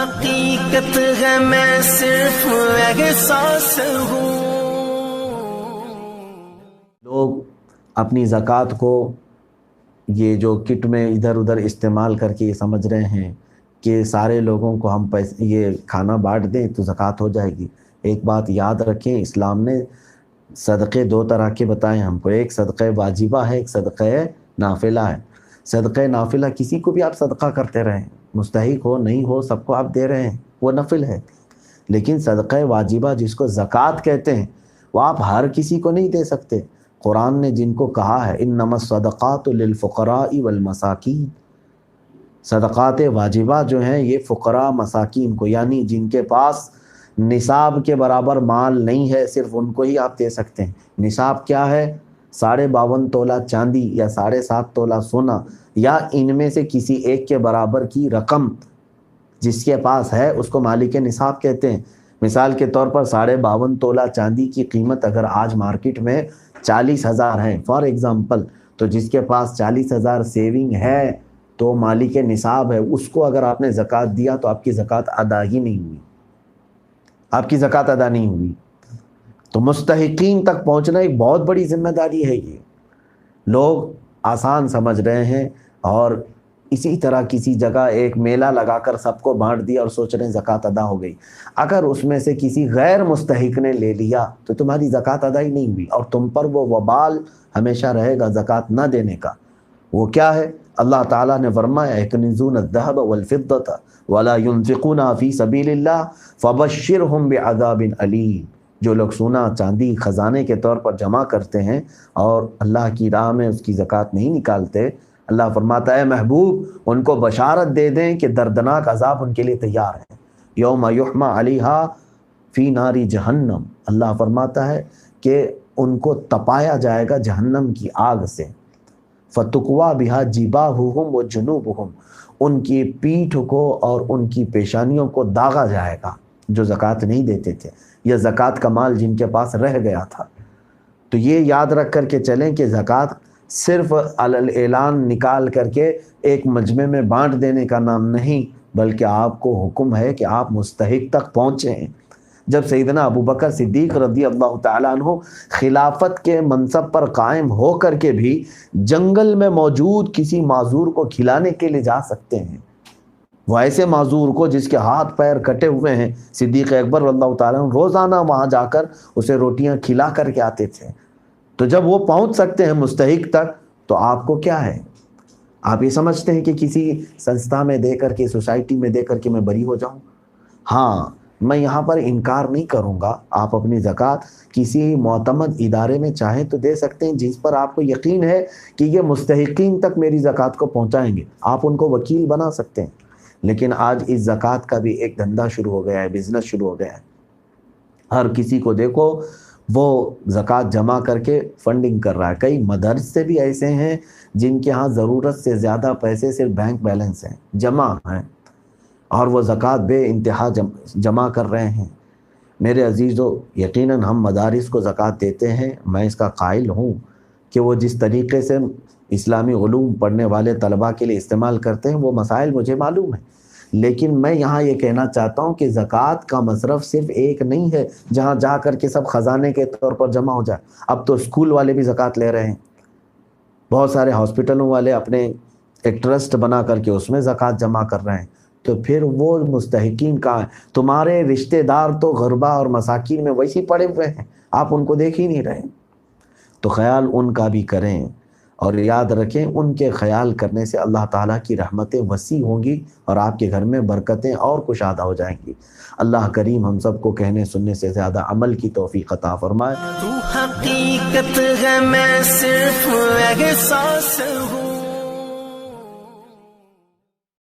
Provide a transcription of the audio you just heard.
حقیقت ہے میں صرف احساس ہوں. لوگ اپنی زکوٰۃ کو یہ جو کٹ میں ادھر ادھر استعمال کر کے یہ سمجھ رہے ہیں کہ سارے لوگوں کو ہم پیسے یہ کھانا بانٹ دیں تو زکوٰۃ ہو جائے گی. ایک بات یاد رکھیں، اسلام نے صدقے دو طرح کے بتائے ہم کو. ایک صدقہ واجبہ ہے، ایک صدقہ نافلہ ہے. صدقہ نافلہ کسی کو بھی آپ صدقہ کرتے رہیں، مستحق ہو نہیں ہو سب کو آپ دے رہے ہیں، وہ نفل ہے. لیکن صدقہ واجبہ جس کو زکوٰۃ کہتے ہیں وہ آپ ہر کسی کو نہیں دے سکتے. قرآن نے جن کو کہا ہے انما الصدقات للفقراء والمساکین، صدقات واجبہ جو ہیں یہ فقراء مساکین کو، یعنی جن کے پاس نصاب کے برابر مال نہیں ہے صرف ان کو ہی آپ دے سکتے ہیں. نصاب کیا ہے؟ 52.5 تولہ چاندی یا 7.5 تولہ سونا یا ان میں سے کسی ایک کے برابر کی رقم جس کے پاس ہے اس کو مالک نصاب کہتے ہیں. مثال کے طور پر 52.5 تولہ چاندی کی قیمت اگر آج مارکیٹ میں 40,000 ہے فار ایگزامپل، تو جس کے پاس 40,000 سیونگ ہے تو مالک نصاب ہے، اس کو اگر آپ نے زکوٰۃ دیا تو آپ کی زکوٰۃ ادا ہی نہیں ہوئی، آپ کی زکوٰۃ ادا نہیں ہوئی. تو مستحقین تک پہنچنا ایک بہت بڑی ذمہ داری ہے. یہ لوگ آسان سمجھ رہے ہیں اور اسی طرح کسی جگہ ایک میلہ لگا کر سب کو بانٹ دیا اور سوچ رہے ہیں زکوٰۃ ادا ہو گئی. اگر اس میں سے کسی غیر مستحق نے لے لیا تو تمہاری زکوٰۃ ادا ہی نہیں ہوئی اور تم پر وہ وبال ہمیشہ رہے گا زکوٰۃ نہ دینے کا. وہ کیا ہے؟ اللہ تعالیٰ نے فرمایا یکنزون الذهب والفضة ولا ينفقونها في سبيل الله فبشرهم بعذاب أليم. جو لوگ سونا چاندی خزانے کے طور پر جمع کرتے ہیں اور اللہ کی راہ میں اس کی زکوٰۃ نہیں نکالتے، اللہ فرماتا ہے محبوب ان کو بشارت دے دیں کہ دردناک عذاب ان کے لیے تیار ہے. یوم یحمى علیہا فی نار جہنم، اللہ فرماتا ہے کہ ان کو تپایا جائے گا جہنم کی آگ سے. فتقوا بہا جباہہم وجنوبہم، ان کی پیٹھ کو اور ان کی پیشانیوں کو داغا جائے گا جو زکوٰۃ نہیں دیتے تھے یا زکوٰۃ کا مال جن کے پاس رہ گیا تھا. تو یہ یاد رکھ کر کے چلیں کہ زکوٰۃ صرف اعلان نکال کر کے ایک مجمع میں بانٹ دینے کا نام نہیں، بلکہ آپ کو حکم ہے کہ آپ مستحق تک پہنچیں. جب سیدنا ابوبکر صدیق رضی اللہ تعالیٰ عنہ خلافت کے منصب پر قائم ہو کر کے بھی جنگل میں موجود کسی معذور کو کھلانے کے لیے جا سکتے ہیں، وہ ایسے معذور کو جس کے ہاتھ پیر کٹے ہوئے ہیں، صدیق اکبر رضی اللہ تعالیٰ عنہ روزانہ وہاں جا کر اسے روٹیاں کھلا کر کے آتے تھے. تو جب وہ پہنچ سکتے ہیں مستحق تک تو آپ کو کیا ہے؟ آپ یہ سمجھتے ہیں کہ کسی سنستھا میں دے کر کے، سوسائٹی میں دے کر کے میں بری ہو جاؤں؟ ہاں، میں یہاں پر انکار نہیں کروں گا، آپ اپنی زکوٰۃ کسی معتمد ادارے میں چاہیں تو دے سکتے ہیں جس پر آپ کو یقین ہے کہ یہ مستحقین تک میری زکوٰۃ کو پہنچائیں گے، آپ ان کو وکیل بنا سکتے ہیں. لیکن آج اس زکوٰۃ کا بھی ایک دھندا شروع ہو گیا ہے، بزنس شروع ہو گیا ہے. ہر کسی کو دیکھو وہ زکوٰۃ جمع کر کے فنڈنگ کر رہا ہے. کئی مدرسے بھی ایسے ہیں جن کے ہاں ضرورت سے زیادہ پیسے صرف بینک بیلنس ہیں، جمع ہیں، اور وہ زکوٰۃ بے انتہا جمع کر رہے ہیں. میرے عزیزو، یقیناً ہم مدارس کو زکوٰۃ دیتے ہیں، میں اس کا قائل ہوں کہ وہ جس طریقے سے اسلامی علوم پڑھنے والے طلباء کے لیے استعمال کرتے ہیں وہ مسائل مجھے معلوم ہیں. لیکن میں یہاں یہ کہنا چاہتا ہوں کہ زکوٰۃ کا مصرف صرف ایک نہیں ہے جہاں جا کر کے سب خزانے کے طور پر جمع ہو جائے. اب تو اسکول والے بھی زکوٰۃ لے رہے ہیں، بہت سارے ہاسپٹلوں والے اپنے ایک ٹرسٹ بنا کر کے اس میں زکوٰۃ جمع کر رہے ہیں. تو پھر وہ مستحقین کہاں ہیں؟ تمہارے رشتہ دار تو غربا اور مساکین میں ویسے پڑے ہوئے ہیں، آپ ان کو دیکھ ہی نہیں رہے. تو خیال ان کا بھی کریں اور یاد رکھیں ان کے خیال کرنے سے اللہ تعالیٰ کی رحمتیں وسیع ہوں گی اور آپ کے گھر میں برکتیں اور کشادہ ہو جائیں گی. اللہ کریم ہم سب کو کہنے سننے سے زیادہ عمل کی توفیق عطا فرمائے. تو حقیقت ہے میں صرف احساس ہوں.